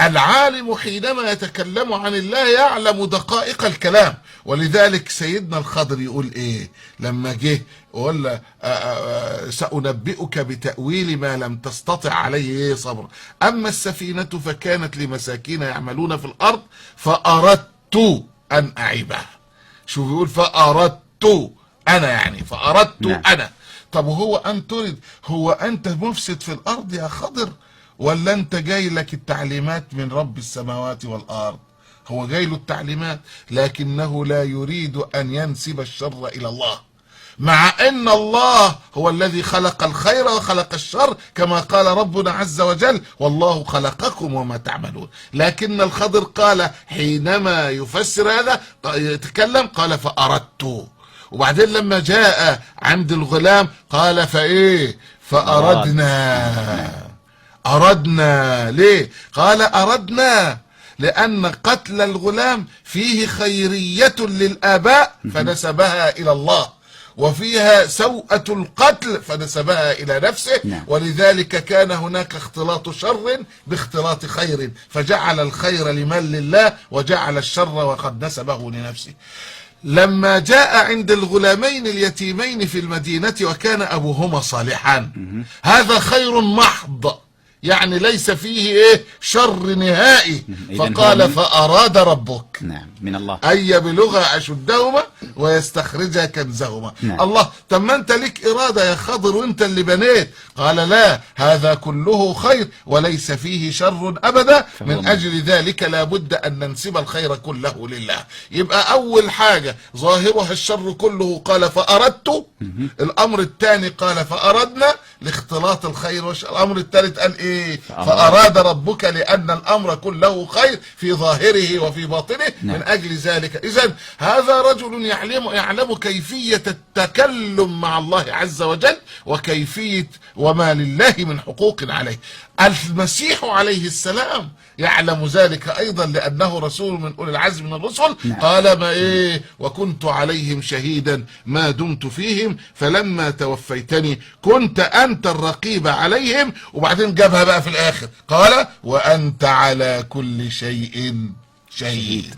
العالم حينما يتكلم عن الله يعلم دقائق الكلام. ولذلك سيدنا الخضر يقول ايه لما جه ولا سأنبئك بتأويل ما لم تستطع عليه صبر، أما السفينة فكانت لمساكين يعملون في الأرض فأردت أن أعيبها. شوف يقول فأردت أنا، يعني فأردت أنا. طب وهو أن تريد، هو أنت مفسد في الأرض يا خضر ولا أنت جاي لك التعليمات من رب السماوات والأرض؟ هو جاي له التعليمات، لكنه لا يريد أن ينسب الشر إلى الله، مع أن الله هو الذي خلق الخير وخلق الشر، كما قال ربنا عز وجل والله خلقكم وما تعملون. لكن الخضر قال حينما يفسر هذا يتكلم قال فأردت، وبعدين لما جاء عند الغلام قال فإيه أردنا. ليه قال أردنا؟ لأن قتل الغلام فيه خيرية للآباء فنسبها إلى الله، وفيها سوءة القتل فنسبها إلى نفسه. ولذلك كان هناك اختلاط شر باختلاط خير، فجعل الخير لمن لله وجعل الشر وقد نسبه لنفسه. لما جاء عند الغلامين اليتيمين في المدينة وكان أبوهما صالحا، هذا خير محض، يعني ليس فيه شر نهائي. فقال فأراد ربك من الله أن يبلغ أشدهما ويستخرج كنزهما. الله، طب ما أنت لك إرادة يا خضر وأنت اللي بنيت. قال لا، هذا كله خير وليس فيه شر أبدا، من أجل ذلك لابد أن ننسب الخير كله لله. يبقى أول حاجة ظاهرها الشر كله قال فأردت. الأمر الثاني قال فأردنا لاختلاط الخير الأمر الثالث قال إيه فأراد ربك، لأن الأمر كله خير في ظاهره وفي باطنه. من أجل ذلك إذن هذا رجل يعلم كيفية التكلم مع الله عز وجل وكيفية وما لله من حقوق عليه. المسيح عليه السلام يعلم ذلك أيضا لأنه رسول من أولي العزم من الرسل. قال ما وكنت عليهم شهيدا ما دمت فيهم فلما توفيتني كنت أنت الرقيب عليهم. وبعدين جابها بقى في الآخر قال وأنت على كل شيء شهيد.